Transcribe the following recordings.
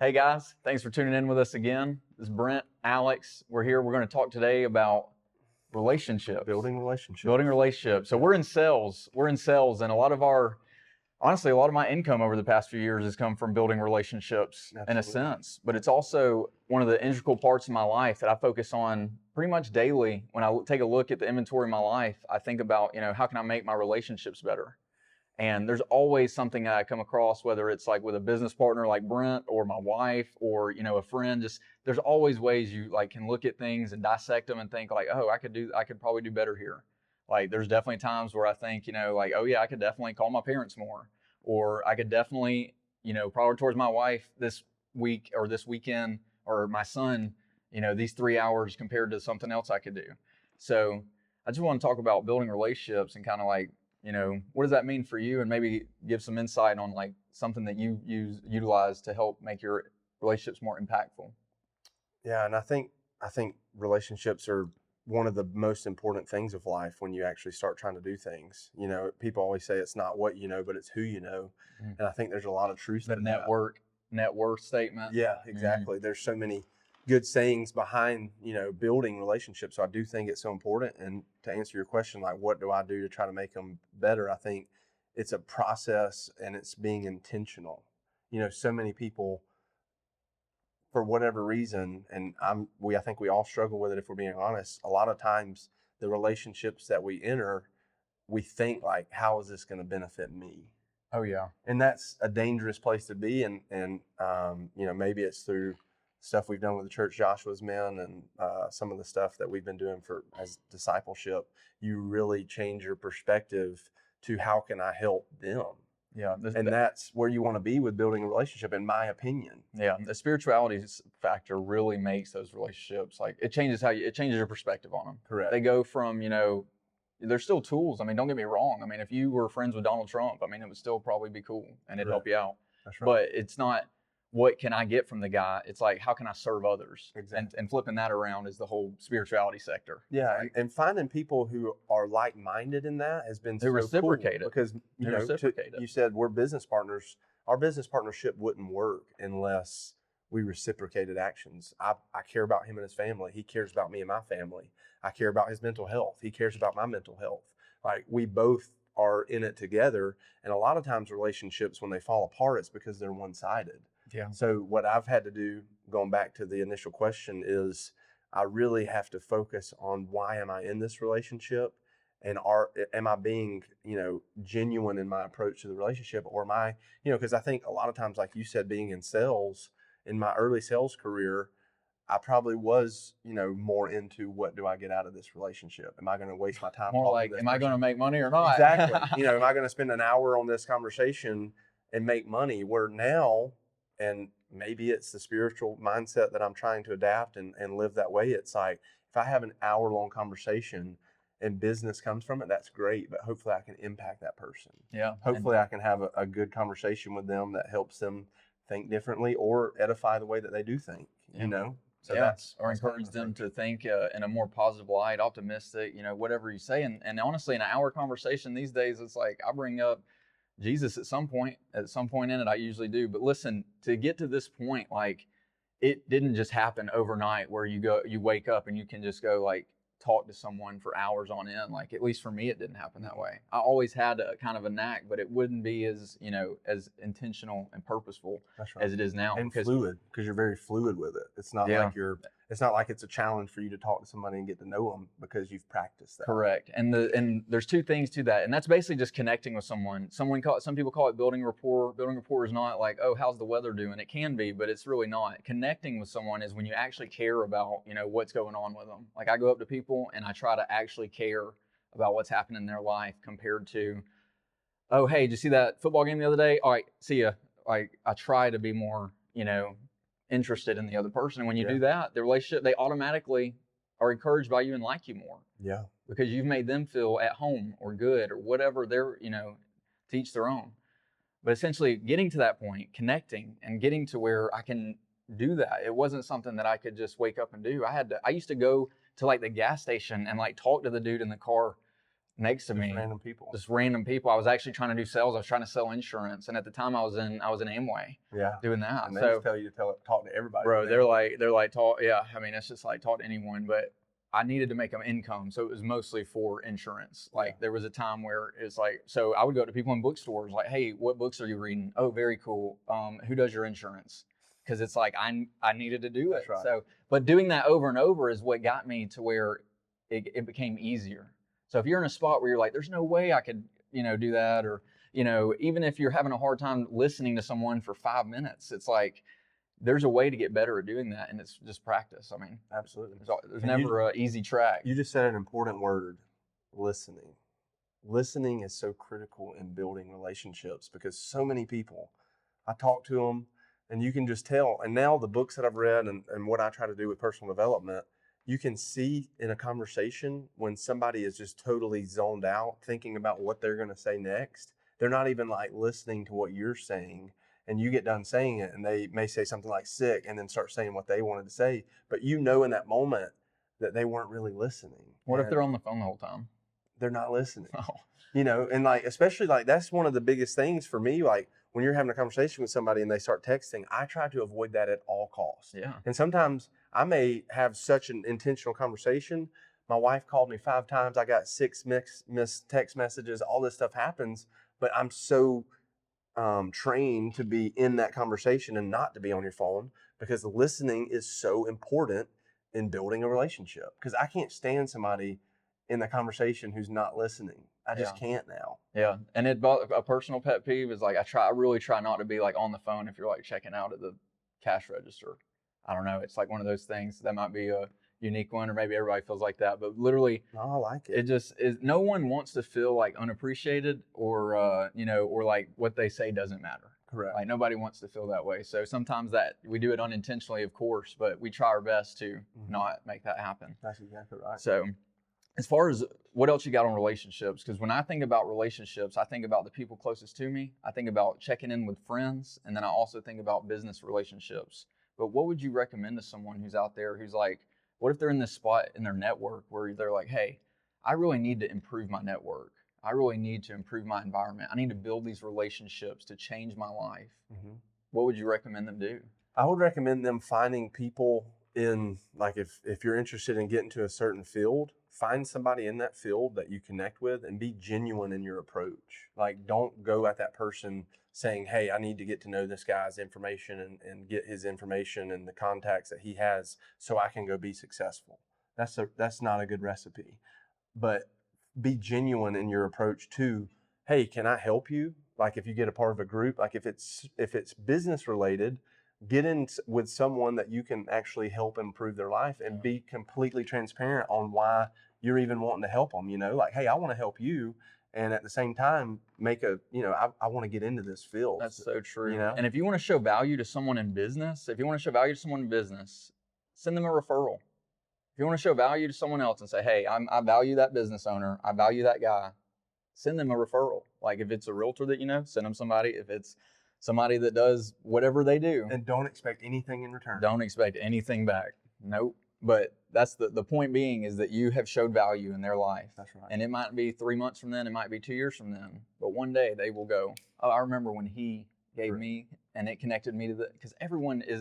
Hey guys, thanks for tuning in with us again. This is Brent, Alex. We're here. We're going to talk today about relationships. Building relationships. Building relationships. So we're in sales. We're in sales, and honestly, a lot of my income over the past few years has come from building relationships in a sense. But it's also one of the integral parts of my life that I focus on pretty much daily. When I take a look at the inventory of my life, I think about, how can I make my relationships better? And there's always something that I come across, whether it's like with a business partner like Brent or my wife or, a friend, just there's always ways you like can look at things and dissect them and think like, oh, I could probably do better here. Like there's definitely times where I think, like, oh yeah, I could definitely call my parents more, or I could definitely, prioritize my wife this week or this weekend or my son, these 3 hours compared to something else I could do. So I just want to talk about building relationships and kind of like, what does that mean for you? And maybe give some insight on like something that you utilize to help make your relationships more impactful. Yeah, and I think relationships are one of the most important things of life when you actually start trying to do things. People always say it's not what you know, but it's who you know. Mm. And I think there's a lot of truth The to net worth statement. Yeah, exactly. There's so many good sayings behind, building relationships. So I do think it's so important. And to answer your question, like, what do I do to try to make them better? I think it's a process and it's being intentional. So many people, for whatever reason, and I think we all struggle with it if we're being honest. A lot of times, the relationships that we enter, we think like, how is this going to benefit me? Oh yeah. And that's a dangerous place to be. And maybe it's through stuff we've done with the church Joshua's Men and some of the stuff that we've been doing as discipleship. You really change your perspective to how can I help them? Yeah. That's where you want to be with building a relationship, in my opinion. Yeah. The spirituality factor really makes those relationships like it changes your perspective on them. Correct. They go from, they're still tools. I mean, don't get me wrong. I mean, if you were friends with Donald Trump, I mean, it would still probably be cool and it'd help you out. That's right. But it's not what can I get from the guy? It's like, how can I serve others? Exactly. And flipping that around is the whole spirituality sector. Yeah. Like, and finding people who are like-minded in that has been so reciprocate cool because, you said we're business partners. Our business partnership wouldn't work unless we reciprocated actions. I care about him and his family. He cares about me and my family. I care about his mental health. He cares about my mental health. Like we both are in it together. And a lot of times relationships, when they fall apart, it's because they're one-sided. Yeah. So what I've had to do, going back to the initial question, is I really have to focus on why am I in this relationship, and am I being genuine in my approach to the relationship, or am I because I think a lot of times, like you said, being in sales, in my early sales career, I probably was more into what do I get out of this relationship? Am I going to waste my time? More like, am I going to make money or not? Exactly. Am I going to spend an hour on this conversation and make money? Where now, and maybe it's the spiritual mindset that I'm trying to adapt and live that way. It's like, if I have an hour-long conversation and business comes from it, that's great. But hopefully I can impact that person. Yeah. Hopefully I can have a good conversation with them that helps them think differently or edify the way that they do think, So or encourage them to think in a more positive light, optimistic, whatever you say. And honestly, in an hour conversation these days, it's like I bring up Jesus at some point in it, I usually do. But listen, to get to this point, like it didn't just happen overnight where you wake up and you can just go like talk to someone for hours on end. Like at least for me, it didn't happen that way. I always had a kind of a knack, but it wouldn't be as, as intentional and purposeful as it is now. And fluid, because you're very fluid with it. It's not like it's a challenge for you to talk to somebody and get to know them because you've practiced that. Correct. And there's two things to that. And that's basically just connecting with someone. Some people call it building rapport. Building rapport is not like, oh, how's the weather doing? It can be, but it's really not. Connecting with someone is when you actually care about, what's going on with them. Like I go up to people and I try to actually care about what's happening in their life compared to, oh, hey, did you see that football game the other day? All right, see ya. Like I try to be more, interested in the other person. And when you do that, the relationship, they automatically are encouraged by you and like you more. Yeah. Because you've made them feel at home or good or whatever they're, to each their own. But essentially getting to that point, connecting and getting to where I can do that. It wasn't something that I could just wake up and do. I used to go to like the gas station and like talk to the dude in the car next to me. Random people. Just random people. I was actually trying to do sales. I was trying to sell insurance, and at the time I was in Amway. Yeah. Doing that. And they so just tell you to talk to everybody. bro, they're like talk. Yeah, I mean, it's just like talk to anyone. But I needed to make an income, so it was mostly for insurance. Like there was a time where it's like, so I would go to people in bookstores, like, hey, what books are you reading? Oh, very cool. Who does your insurance? Because it's like I needed to do it. That's right. So, but doing that over and over is what got me to where it became easier. So if you're in a spot where you're like, there's no way I could, do that, or even if you're having a hard time listening to someone for 5 minutes, it's like there's a way to get better at doing that, and it's just practice. I mean, absolutely. There's never an easy track. You just said an important word, listening. Listening is so critical in building relationships because so many people, I talk to them, and you can just tell. And now the books that I've read and what I try to do with personal development, you can see in a conversation when somebody is just totally zoned out, thinking about what they're going to say next. They're not even like listening to what you're saying. And you get done saying it, and they may say something like sick and then start saying what they wanted to say. But in that moment that they weren't really listening. What if they're on the phone the whole time? They're not listening. Oh. And like, especially like that's one of the biggest things for me. Like when you're having a conversation with somebody and they start texting, I try to avoid that at all costs. Yeah. And sometimes I may have such an intentional conversation. My wife called me 5 times. I got 6 missed text messages. All this stuff happens, but I'm so trained to be in that conversation and not to be on your phone, because listening is so important in building a relationship. Because I can't stand somebody in the conversation who's not listening. I just can't now. Yeah. And a personal pet peeve is like, I really try not to be like on the phone if you're like checking out at the cash register. I don't know. It's like one of those things that might be a unique one, or maybe everybody feels like that, but literally, I like it. It just is. No one wants to feel like unappreciated or, or like what they say doesn't matter. Correct. Like nobody wants to feel that way. So sometimes that we do it unintentionally, of course, but we try our best to not make that happen. That's exactly right. So as far as what else you got on relationships, because when I think about relationships, I think about the people closest to me. I think about checking in with friends. And then I also think about business relationships. But what would you recommend to someone who's out there who's like, what if they're in this spot in their network where they're like, hey, I really need to improve my network. I really need to improve my environment. I need to build these relationships to change my life. What would you recommend them do? I would recommend them finding people in, like, if you're interested in getting to a certain field, find somebody in that field that you connect with and be genuine in your approach. Like, don't go at that person saying, hey, I need to get to know this guy's information and get his information and the contacts that he has so I can go be successful. That's not a good recipe. But be genuine in your approach to, hey, can I help you? Like if you get a part of a group, like if it's business related, get in with someone that you can actually help improve their life, and be completely transparent on why you're even wanting to help them. Like, hey, I want to help you. And at the same time, make I want to get into this field. That's so true. You know? And if you want to show value to someone in business, send them a referral. If you want to show value to someone else and say, hey, I value that business owner, I value that guy, send them a referral. Like if it's a realtor that send them somebody. If it's somebody that does whatever they do. And don't expect anything in return. Don't expect anything back. Nope. But that's the point being, is that you have showed value in their life. That's right. And it might be 3 months from then, it might be 2 years from then, but one day they will go, oh, I remember when he gave me, and it connected me to because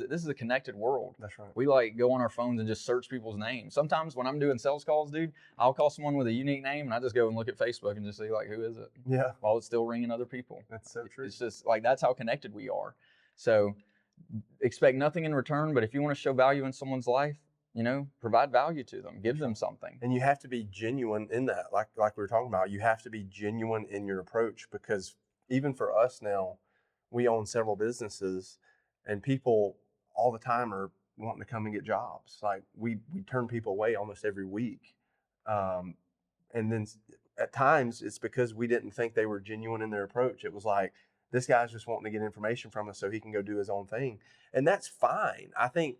this is a connected world. That's right. We like go on our phones and just search people's names. Sometimes when I'm doing sales calls, dude, I'll call someone with a unique name and I just go and look at Facebook and just see like, who is it? Yeah. While it's still ringing other people. That's so true. It's just like, that's how connected we are. So expect nothing in return, but if you want to show value in someone's life, provide value to them, give them something. And you have to be genuine in that. Like we were talking about, you have to be genuine in your approach, because even for us now, we own several businesses, and people all the time are wanting to come and get jobs. Like we turn people away almost every week. And then at times it's because we didn't think they were genuine in their approach. It was like, this guy's just wanting to get information from us so he can go do his own thing. And that's fine. I think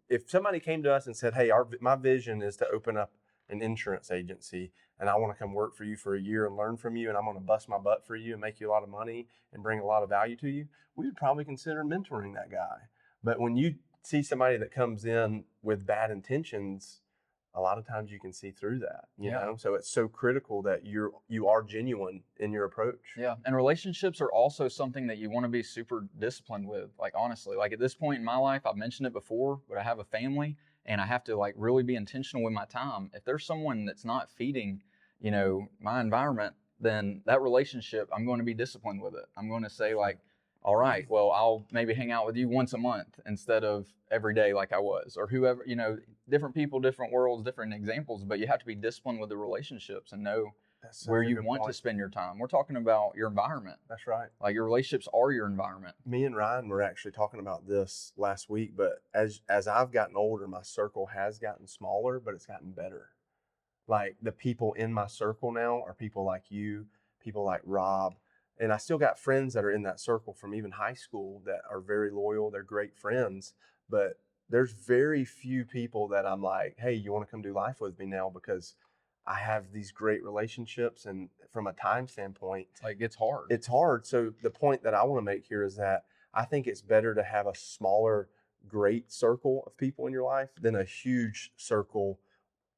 if somebody came to us and said, hey, my vision is to open up an insurance agency, and I want to come work for you for a year and learn from you, and I'm going to bust my butt for you and make you a lot of money and bring a lot of value to you, we would probably consider mentoring that guy. But when you see somebody that comes in with bad intentions, a lot of times you can see through that, you Yeah. know? So it's so critical that you are genuine in your approach. Yeah. And relationships are also something that you want to be super disciplined with. Like, honestly, like at this point in my life, I've mentioned it before, but I have a family and I have to like really be intentional with my time. If there's someone that's not feeding, my environment, then that relationship, I'm going to be disciplined with it. I'm going to say like, all right, well, I'll maybe hang out with you once a month instead of every day like I was, or whoever, different people, different worlds, different examples, but you have to be disciplined with the relationships and know That's where such a you good want to point. spend your time. We're talking about your environment. That's right. Like your relationships are your environment. Me and Ryan were actually talking about this last week, but as I've gotten older, my circle has gotten smaller, but it's gotten better. Like the people in my circle now are people like you, people like Rob, and I still got friends that are in that circle from even high school that are very loyal. They're great friends, but there's very few people that I'm like, hey, you want to come do life with me now, because I have these great relationships, and from a time standpoint, Like it's hard. it's hard. So the point that I want to make here is that I think it's better to have a smaller, great circle of people in your life than a huge circle,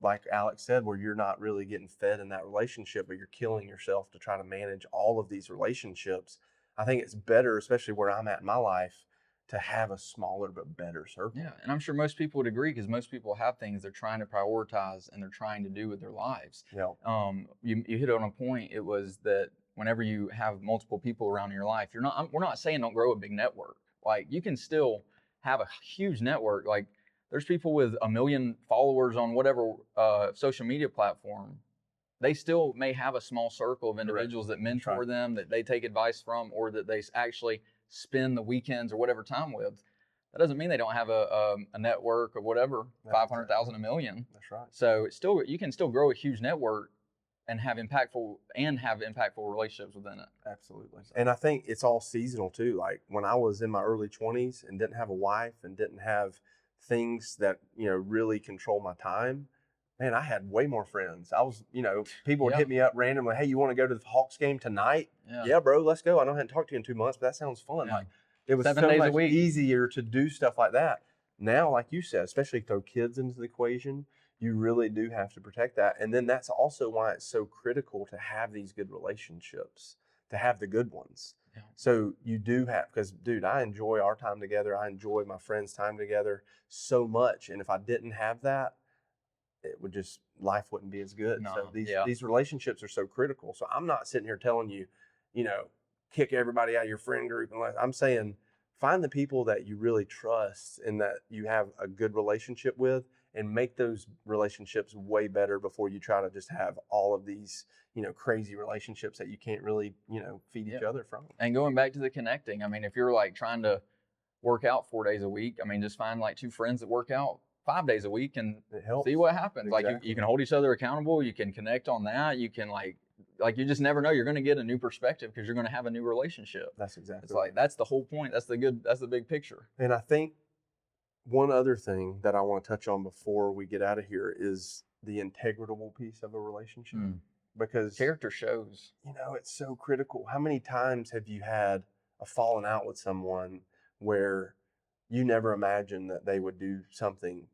like Alex said, where you're not really getting fed in that relationship, but you're killing yourself to try to manage all of these relationships. I think it's better, especially where I'm at in my life, to have a smaller but better circle. Yeah, and I'm sure most people would agree because most people have things they're trying to prioritize and they're trying to do with their lives. Yeah. You hit on a point. It was that whenever you have multiple people around in your life, we're not saying don't grow a big network. Like you can still have a huge network. Like there's people with 1 million followers on whatever social media platform. They still may have a small circle of individuals that mentor them, that they take advice from, or that they actually spend the weekends or whatever time with. That doesn't mean they don't have a network or whatever, 500,000, 1 million. That's right. So it's still, you can still grow a huge network and have impactful relationships within it. Absolutely. And I think it's all seasonal too. Like when I was in my early 20s and didn't have a wife and didn't have things that, really control my time, man, I had way more friends. I was, people would hit me up randomly, hey, you want to go to the Hawks game tonight? Yeah, bro, let's go. I know I hadn't talked to you in 2 months, but that sounds fun. Yeah. Like it was 7 so days a much week. easier to do stuff like that. Now, like you said, especially throw kids into the equation, you really do have to protect that. And then that's also why it's so critical to have these good relationships, to have the good ones. Yeah. So you do have, because dude, I enjoy our time together. I enjoy my friends' time together so much. And if I didn't have that, it would just, life wouldn't be as good. No, So these relationships are so critical. So I'm not sitting here telling you, kick everybody out of your friend group. Unless I'm saying, find the people that you really trust and that you have a good relationship with, and make those relationships way better before you try to just have all of these, crazy relationships that you can't really, feed each other from. And going back to the connecting, I mean, if you're like trying to work out 4 days a week, I mean, just find like 2 friends that work out 5 days a week and see what happens. Exactly. Like you can hold each other accountable. You can connect on that. You can like you just never know. You're going to get a new perspective because you're going to have a new relationship. That's exactly. It's like, that's the whole point. That's the big picture. And I think one other thing that I want to touch on before we get out of here is the integral piece of a relationship. Because character shows. It's so critical. How many times have you had a falling out with someone where you never imagined that they would do something,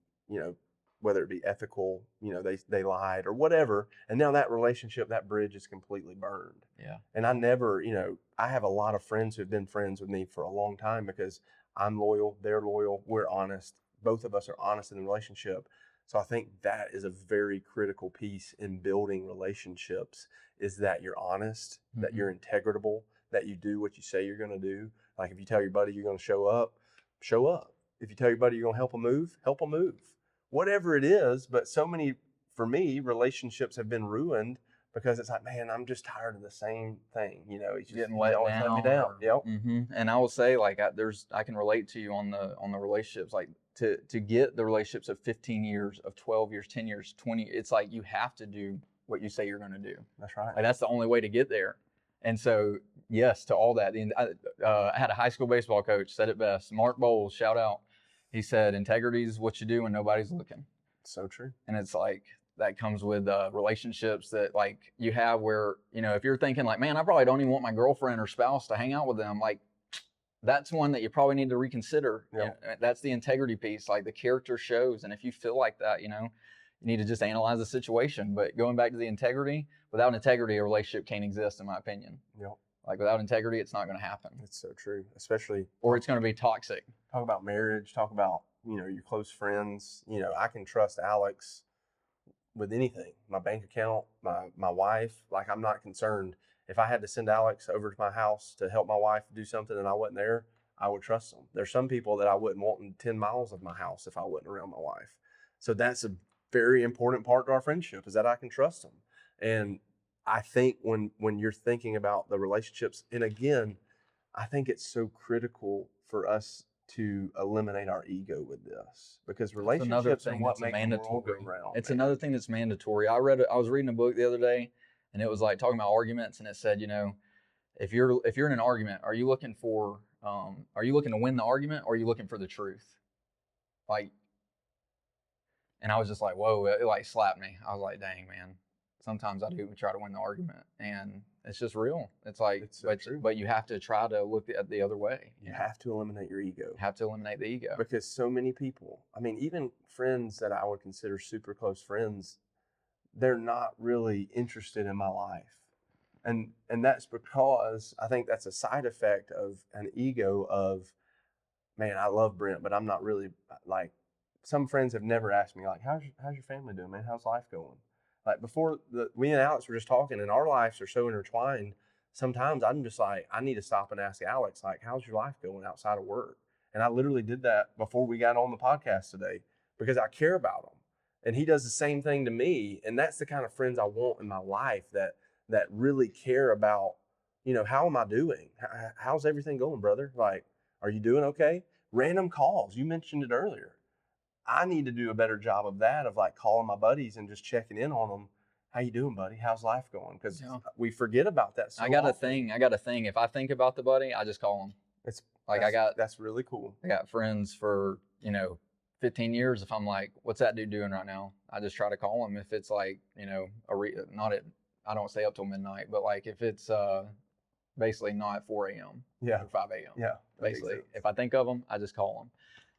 whether it be ethical, they lied or whatever, and now that relationship, that bridge is completely burned. Yeah. And I never, I have a lot of friends who've been friends with me for a long time because I'm loyal, they're loyal, we're honest. Both of us are honest in the relationship. So I think that is a very critical piece in building relationships, is that you're honest, that you're integrable, that you do what you say you're going to do. Like if you tell your buddy you're going to show up, show up. If you tell your buddy you're going to help them move. Whatever it is, but so many, for me, relationships have been ruined because it's like, man, I'm just tired of the same thing. He's just getting let down. Yep. And I will say, like, I can relate to you on the relationships. Like to get the relationships of 15 years, of 12 years, 10 years, 20. It's like you have to do what you say you're going to do. That's right. Like that's the only way to get there. And so, yes, to all that. I had a high school baseball coach said it best. Mark Bowles, shout out. He said, integrity is what you do when nobody's looking. So true. And it's like, that comes with relationships that like you have where, if you're thinking like, man, I probably don't even want my girlfriend or spouse to hang out with them. Like that's one that you probably need to reconsider. Yep. That's the integrity piece. Like the character shows. And if you feel like that, you need to just analyze the situation. But going back to the integrity, without integrity, a relationship can't exist, in my opinion. Yep. Like without integrity, it's not going to happen, It's so true, especially or it's going to be toxic. talk about marriage, talk about, your close friends. I can trust Alex with anything, my bank account, my wife. Like, I'm not concerned. If I had to send Alex over to my house to help my wife do something and I wasn't there, I would trust them. There's some people that I wouldn't want in 10 miles of my house if I wasn't around my wife. So that's a very important part to our friendship, is that I can trust them. And I think when you're thinking about the relationships, and again, I think it's so critical for us to eliminate our ego with this, because relationships are what make the world go round. It's another thing that's mandatory. I was reading a book the other day, and it was like talking about arguments, and it said, if you're in an argument, are you looking to win the argument, or are you looking for the truth? Like, and I was just like, whoa, it like slapped me. I was like, dang, man. Sometimes I do try to win the argument, and it's just real. It's like, It's so true. but you have to try to look at the other way. You have to eliminate your ego. You have to eliminate the ego. Because so many people, even friends that I would consider super close friends, they're not really interested in my life. And that's because I think that's a side effect of an ego of, man, I love Brent, but I'm not really, like, some friends have never asked me, like, how's your family doing, man? How's life going? Like, before we and Alex were just talking, and our lives are so intertwined. Sometimes I'm just like, I need to stop and ask Alex, like, how's your life going outside of work? And I literally did that before we got on the podcast today, because I care about him. And he does the same thing to me. And that's the kind of friends I want in my life, that really care about, how am I doing? How's everything going, brother? Like, are you doing okay? Random calls. You mentioned it earlier. I need to do a better job of that, of like calling my buddies and just checking in on them. How you doing, buddy? How's life going? Because we forget about that so I got often. a thing. If I think about the buddy, I just call him. It's like, that's really cool. I got friends for, 15 years. If I'm like, what's that dude doing right now? I just try to call him. If it's like, I don't stay up till midnight, but like if it's basically not at 4 a.m. Yeah. or 5 a.m. Yeah. Basically, if I think of them, I just call them.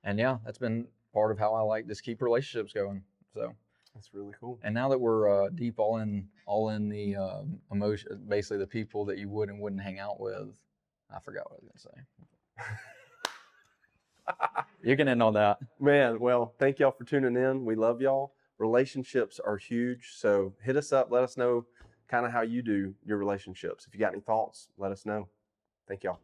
And yeah, that's been part of how I like just keep relationships going. So that's really cool. And now that we're deep all in the emotion, basically the people that you would and wouldn't hang out with, I forgot what I was gonna say. You can end on that. Man, well, thank y'all for tuning in. We love y'all. Relationships are huge. So hit us up. Let us know kind of how you do your relationships. If you got any thoughts, let us know. Thank y'all.